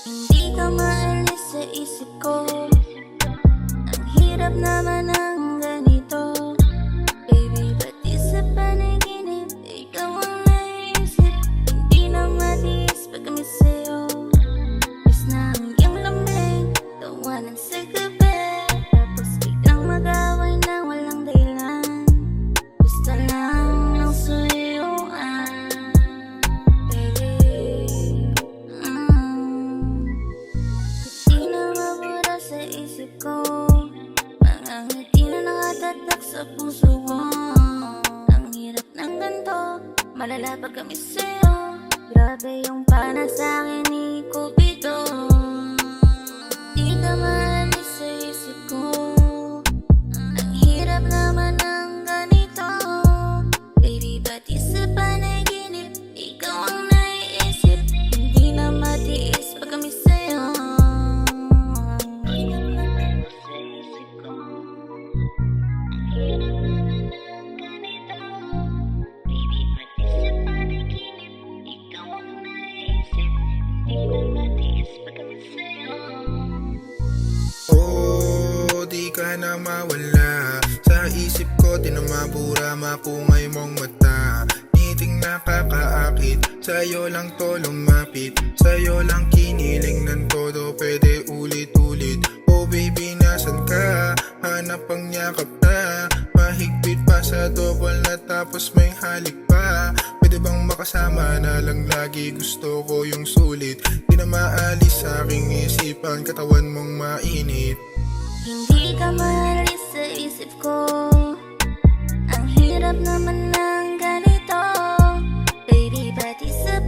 Hindi ka maalis sa isip ko. Ang hirap naman ng ganito. Baby, pati sa panaginip ikaw ang naisip. Hindi na matiis pag kami sa'yo. Miss na ang iyong lamig, tawanan sa gabi. Tapos biglang mag-away na walang dahilan. Gusto lang ng suyuan, baby. Di na mabura sa isip ko. Mga ngiti na nakatatak sa puso ko. Ang hirap ng ganito, malala pag kami sa'yo. Grabe yung pana sa'kin ni Cupido. Di ka maalis sa isip ko. Ang hirap naman ng ganito. Baby, pati sa panaginip ikaw ang naiisip. Hindi na matiis pag kami sa'yo. Hirap naman sa isip ko. Ang hirap naman ng ganito. Baby, pati sa panaginip ikaw ang naiisip. Hindi na matiis pag kami sa'yo. Oh, di ka na mawala sa isip ko, di na mabura, mapungay mong mata. Ngiting nakakaakit, sa'yo lang to lumapit. Sa'yo lang kiniling ng todo, pwede ulit-ulit. Oh baby, nasan ka? Hanap ang yakap na mahigpit pa sa double na tapos may halik pa. Pwede bang makasama na lang lagi? Gusto ko yung sulit. Di na maalis sa aking isipan, katawan mong mainit. Hindi ka maalis sa isip ko. Ang hirap naman ng ganito. Baby, pati sa